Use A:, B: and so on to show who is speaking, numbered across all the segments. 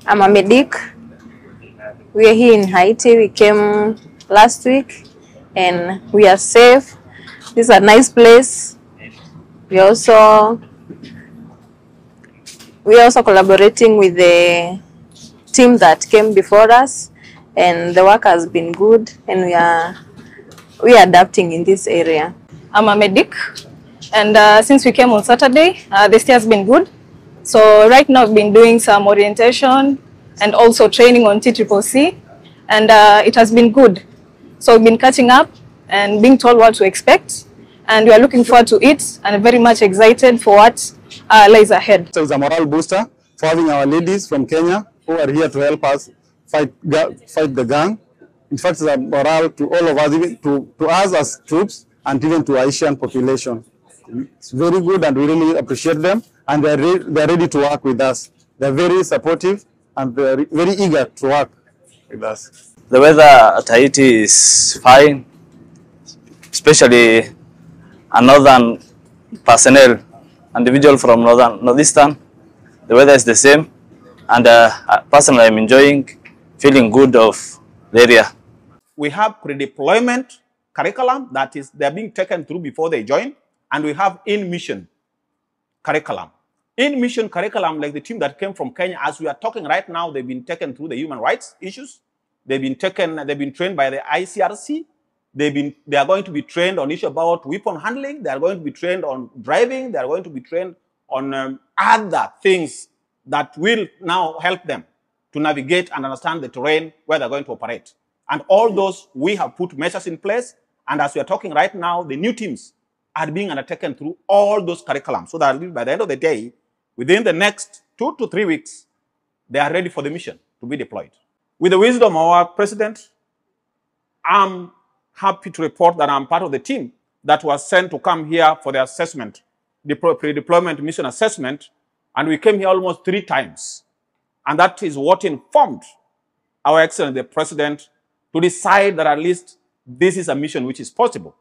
A: I'm a medic. We are here in Haiti. We came last week and we are safe. This is a nice place. We are also collaborating with the team that came before us, and the work has been good, and we are adapting in this area.
B: I'm a medic, and since we came on Saturday, the stay has been good. So right now I've been doing some orientation and also training on TCCC, and it has been good. So we've been catching up and being told what to expect, and we are looking forward to it and very much excited for what lies ahead.
C: So it's a morale booster for having our ladies from Kenya who are here to help us fight the gang. In fact, it's a morale to all of us, even to us as troops and even to Haitian population. It's very good and we really appreciate them, and they're ready to work with us. They're very supportive and they're very eager to work with us.
D: The weather at Haiti is fine, especially a northern personnel, individual from northeastern. The weather is the same, and personally I'm enjoying, feeling good of the area.
E: We have pre-deployment curriculum that is they're being taken through before they join, and we have in-mission curriculum. In-mission curriculum, like the team that came from Kenya, as we are talking right now, they've been taken through the human rights issues. They've been trained by the ICRC. They are going to be trained on issues about weapon handling. They are going to be trained on driving. They are going to be trained on other things that will now help them to navigate and understand the terrain where they're going to operate. And all those, we have put measures in place. And as we are talking right now, the new teams are being undertaken through all those curriculums, so that by the end of the day, within the next 2 to 3 weeks, they are ready for the mission to be deployed. With the wisdom of our president, I'm happy to report that I'm part of the team that was sent to come here for the assessment, the pre-deployment mission assessment, and we came here almost 3 times. And that is what informed our Excellency the President to decide that at least this is a mission which is possible.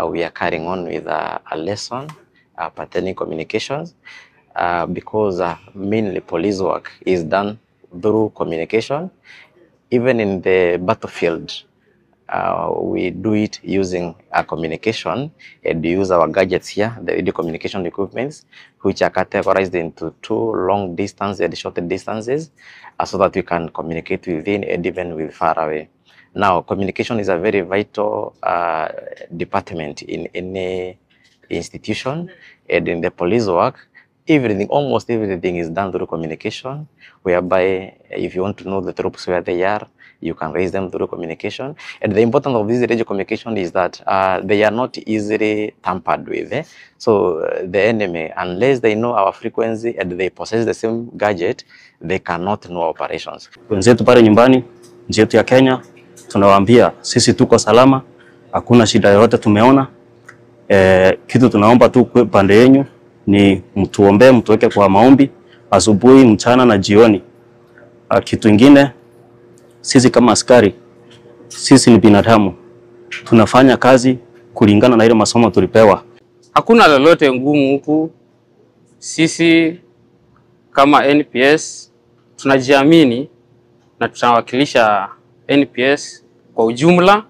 F: We are carrying on with a lesson pertaining communications because mainly police work is done through communication. Even in the battlefield, we do it using a communication, and we use our gadgets here, the radio communication equipments, which are categorized into 2 long distance and short distances, so that we can communicate within and even with far away. Now, communication is a very vital department in any institution, and in the police work, almost everything is done through communication, whereby if you want to know the troops where they are, you can raise them through communication. And the importance of this radio communication is that they are not easily tampered with. So the enemy, unless they know our frequency and they possess the same gadget, they cannot know operations.
G: Wenzetu pale nyumbani, nchi yetu ya Kenya, tunawaambia sisi tuko salama, hakuna shida yoyote tumeona. Kitu tunaomba tu pande yenu ni mtuombee, mtuweke kwa maombi asubuhi, mchana na jioni. Kitu kingine, sisi kama askari, sisi ni binadamu. Tunafanya kazi kulingana na ile masomo tulipewa.
H: Hakuna lolote ngumu huku. Sisi kama NPS tunajiamini na tunawakilisha NPS kwa ujumla.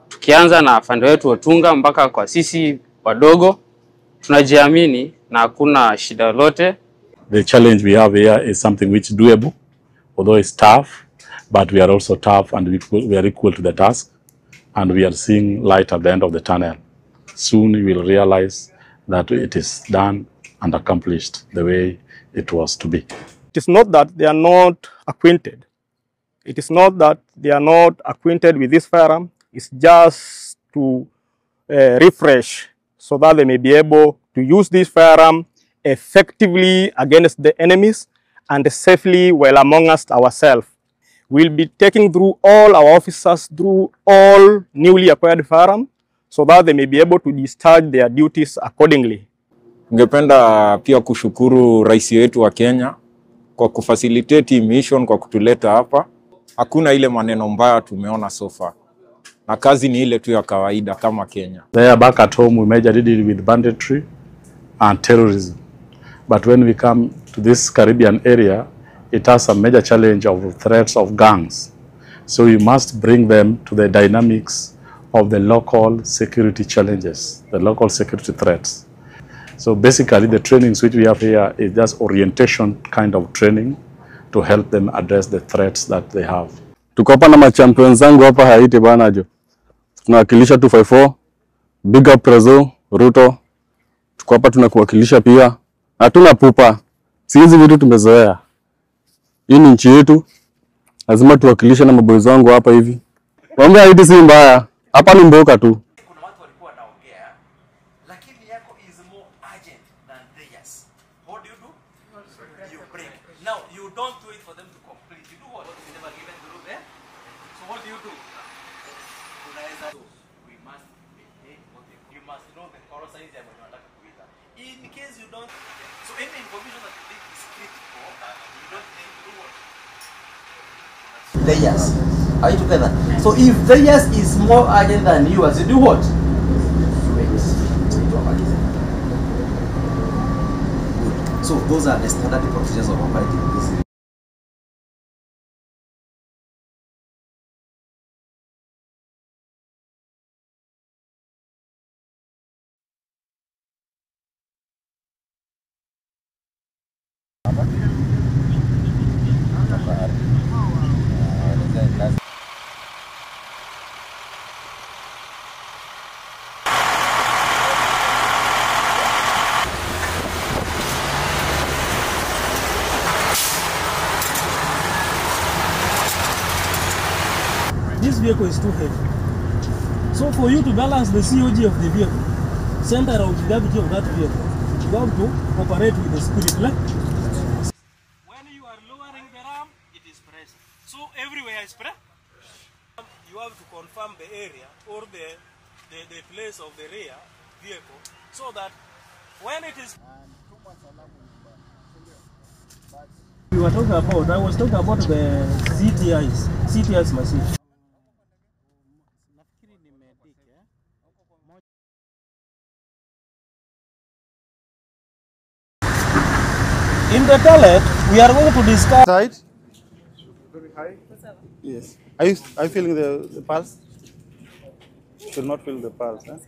H: Tukianza na afande wetu Otunga mpaka kwa sisi wadogo, tunajiamini na hakuna shida lolote.
I: The challenge we have here is something which is doable, although it's tough, but we are also tough and we are equal to the task, and we are seeing light at the end of the tunnel. Soon we will realize that it is done and accomplished the way it was to be.
J: It is not that they are not acquainted. It is not that they are not acquainted with this firearm. It's just to refresh so that they may be able to use this firearm effectively against the enemies and safely while among us ourselves. We'll be taking through all our officers through all newly acquired firearms so that they may be able to discharge their duties accordingly.
K: Ningependa pia kushukuru rais wetu wa Kenya kwa kufacilitate mission, kwa kutuleta hapa. Hakuna ile maneno mbaya tumeona so far. Na kazi ni ile tu ya kawaida kama Kenya.
I: There back at home we majorly deal with banditry and terrorism. But when we come to this Caribbean area, it has a major challenge of threats of gangs. So we must bring them to the dynamics of the local security challenges, the local security threats. So basically the trainings which we have here is just orientation kind of training to help them address the threats that they have.
C: Tuko hapa na machampions zangu hapa Haiti bana jo. Tunawakilisha 254, Big Up Prezo, Ruto. Tuko hapa tunakuwakilisha pia. Hatuna pupa. Si hizi vitu tumezoea. Hii ni nchi yetu. Lazima tuwakilishe na maboys wangu hapa hivi. Mambo ya Haiti si mbaya. Hapa ni mboka tu.
L: Kuna watu walikuwa wanaongea lakini yako is more urgent than theirs. What do? You break. Now you don't do it for them to complete. You do what is never given to them. So what do? We must maintain what you must know the color signs ya mwenye wanataka kuita. In case you don't, so any information that you think is critical, you don't think to do what? Theirs. Are you together? So if theirs is more urgent than yours, you do what? Good. So those are the standard procedures of operating this.
M: This vehicle is too heavy. So for you to balance the COG of the vehicle, center of gravity of that vehicle, you have to operate with the spirit leg. When you are lowering the ram, it is pressed. So everywhere is pressed. You have to confirm the area or the place of the rear vehicle so that when it is... We were talking about, I was talking about the CTIs machine. In the toilet, we are going to discuss.
C: Side. Very high. Yes. Are you feeling the pulse? You should not feel the pulse. Huh?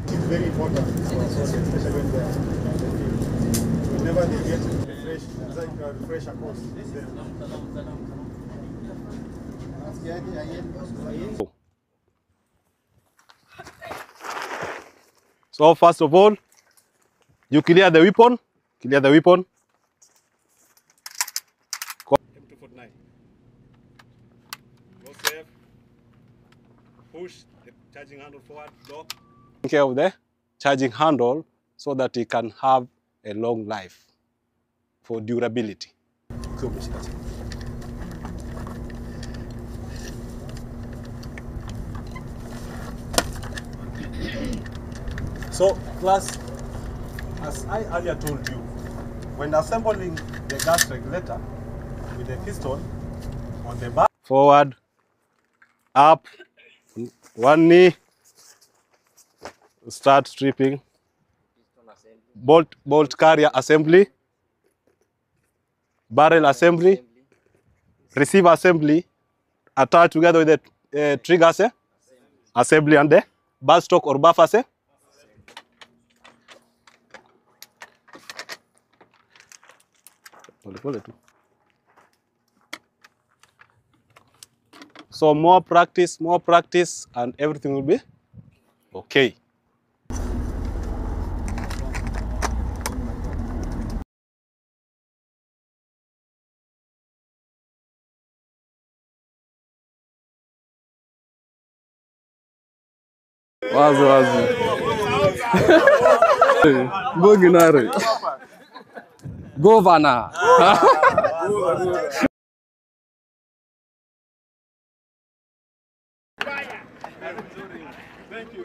C: It's very important, especially when they are whenever they get refresh a course.
J: So first of all, you clear the weapon. Clear the weapon. M249. Go safe. Push the charging handle forward. Lock. Take care of the charging handle so that it can have a long life for durability. So, class, as I earlier told you, when assembling the gas regulator with the piston on the back, forward, up, one knee, start stripping, bolt carrier assembly, barrel assembly, receiver assembly, attached together with the trigger assembly and the bar stock or buffer So more practice, and everything will be okay.
N: Wazi wazi. Boginare. Governor.
J: Thank you.